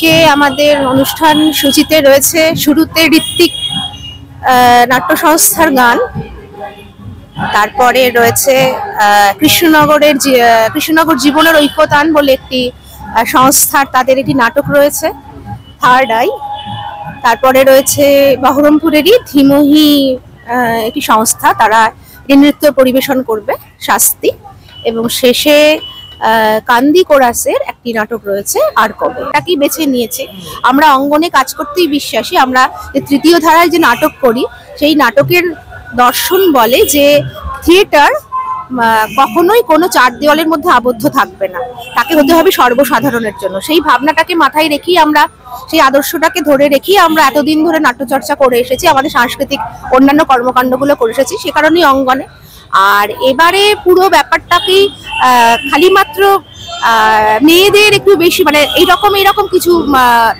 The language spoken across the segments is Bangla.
আজকে আমাদের অনুষ্ঠান সূচিতে রয়েছে শুরুতে ঋত্বিক নাট্য সংস্থার গান, তারপরে রয়েছে কৃষ্ণনগর জীবনের ঐক্যতান বলে একটি সংস্থার তাদের একটি নাটক রয়েছে থার্ড আই, তারপরে রয়েছে বহরমপুরেরই ধীমহি একটি সংস্থা, তারা নৃত্য পরিবেশন করবে শাস্তি, এবং শেষে কান্দি কোরাসের একটি নাটক রয়েছে আর কবে। এটাকেই বেছে নিয়েছে। আমরা অঙ্গনে কাজ করতেই বিশ্বাসী। আমরা তৃতীয় ধারায় যে নাটক করি সেই নাটকের দর্শন বলে যে থিয়েটার কখনোই কোনো চার দেওয়ালের মধ্যে আবদ্ধ থাকবে না, তাকে হতে হবে সর্বসাধারণের জন্য। সেই ভাবনাটাকে মাথায় রেখেই আমরা, সেই আদর্শটাকে ধরে রেখেই আমরা এতদিন ধরে নাট্যচর্চা করে এসেছি, আমাদের সাংস্কৃতিক অন্যান্য কর্মকাণ্ডগুলো করে এসেছি, সে কারণেই অঙ্গনে। আর এবারে পুরো ব্যাপারটাকেই খালি মাত্র মেয়েদের একটু বেশি মানে এইরকম কিছু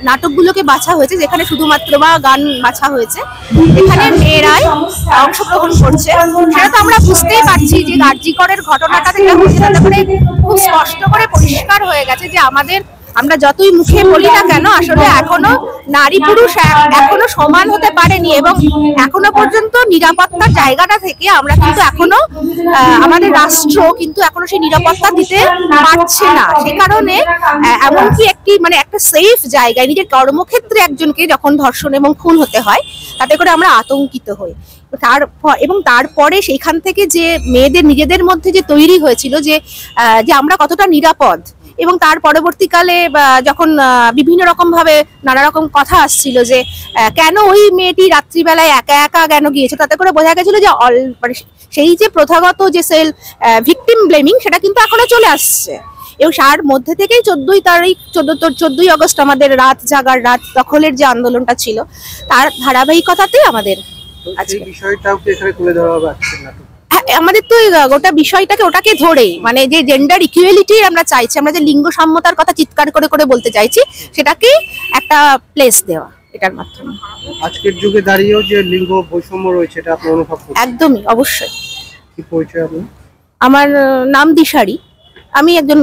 নাটকগুলোকে বাছা হয়েছে, যেখানে শুধুমাত্র বা গান বাছা হয়েছে, এখানে মেয়েরাই অংশগ্রহণ করছে। সেটা তো আমরা বুঝতেই পারছি যে কার্যকরের ঘটনাটা থেকে খুব স্পষ্ট করে পরিষ্কার হয়ে গেছে যে আমরা যতই মুখে বলি না কেন, আসলে এখনো নারী পুরুষ এখনো সমান হতে পারেনি, এবং এখনো পর্যন্ত নিরাপত্তার জায়গাটা থেকে আমরা কিন্তু এখনো আমাদের রাষ্ট্র কিন্তু এখনো সেই নিরাপত্তা দিতে পারছে না। সে কারণে এমনকি একটা সেফ জায়গায় নিজের কর্মক্ষেত্রে একজনকে যখন ধর্ষণ এবং খুন হতে হয়, তাতে করে আমরা আতঙ্কিত হই। তারপরে সেইখান থেকে যে মেয়েদের নিজেদের মধ্যে যে তৈরি হয়েছিল যে আমরা কতটা নিরাপদ, এবং তার পরবর্তীকালে যখন বিভিন্ন রকম ভাবে নানা রকম কথা আসছিল যে কেন ওই মেয়েটি রাত্রিবেলায় একা একা কেন গিয়েছে, তাতে করে বোঝা গেছিল যে সেই যে প্রথাগত যে ভিকটিম ব্লেমিং, সেটা কিন্তু এখনো চলে আসছে। এবং তার মধ্যে থেকেই 14ই আগস্ট আমাদের রাত জাগার, রাত দখলের যে আন্দোলনটা ছিল, তার ধারাবাহিকতাতেই আমাদের আমাদের তো গোটা বিষয়টাকে ওটাকে ধরেই মানে যে জেন্ডার ইকুয়ালিটি আমরা চাইছি, আমরা যে লিঙ্গ সাম্যতার কথা চিৎকার করে করে বলতে চাইছি, সেটাকে একটা প্লেস দেওয়া এটার মাধ্যমে। আজকের যুগে দাঁড়িয়েও যে লিঙ্গ বৈষম্য রয়েছে, এটা আপনি অনুভব করছেন? একদমই, অবশ্যই। কি পরিচয় আপনার? আমার নাম দিশারি, আমি একজন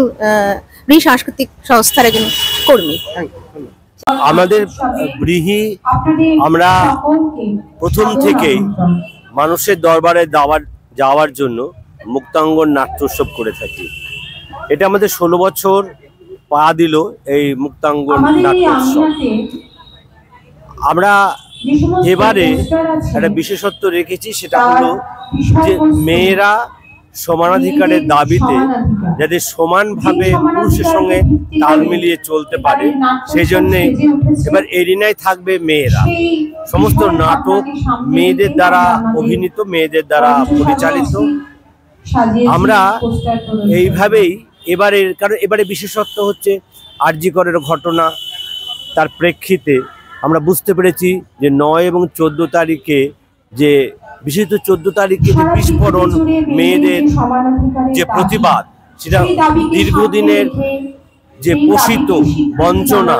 সাংস্কৃতিক সংস্থার একজন কর্মী। আমাদের ব্রিহি আমরা প্রথম থেকেই মানুষের দরবারে যাওয়ার জন্য মুক্তাঙ্গন নাট্যোৎসব করে থাকি। এটা আমাদের 16 বছর পা দিল এই মুক্তাঙ্গন নাট্যোৎসব। আমরা এবারে একটা বিশেষত্ব রেখেছি, সেটা হলো যে মেয়েরা সমানাধিকারের দাবিতে যাতে সমানভাবে পুরুষের সঙ্গে তাল মিলিয়ে চলতে পারে, সেই জন্যে এবার এরিনায় থাকবে মেয়েরা। সমস্ত নাটক মেয়েদের দ্বারা অভিনীত, মেয়েদের দ্বারা পরিচালিত। আমরা এইভাবেই এবারে বিশেষত্ব হচ্ছে আরজি করের ঘটনা, তার প্রেক্ষিতে আমরা বুঝতে পেরেছি যে 9 এবং 14 তারিখে যে বিশেষত 14 তারিখে যে বিস্ফোরণ, মেয়েদের যে প্রতিবাদ, সেটা দীর্ঘদিনের যে পোষিত বঞ্চনা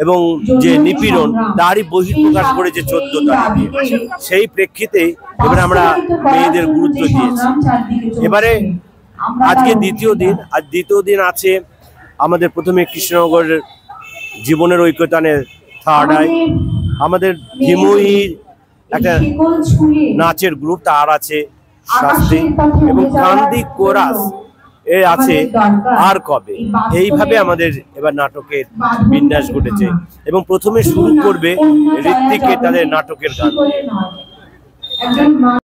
এবং যে নিপীড়ন, তারই বহিঃপ্রকাশ করেছে 14 তারিখে। সেই প্রেক্ষিতে এবারে আমরা মেয়েদের গুরুত্ব দিয়েছি। এবারে আজকে দ্বিতীয় দিন আছে আমাদের প্রথমে কৃষ্ণনগরের জীবনের ঐক্যতানের থার্ড আই, আমাদের ধীমহির একটা নাচের গ্রুপ, তার আছে শাস্তি, এবং কান্দি কোরাস এর আছে আর কবে। এইভাবে আমাদের এবার নাটকের বিন্যাস ঘটেছে, এবং প্রথমে শুরু করবে ঋত্বিকের তাদের নাটকের গান।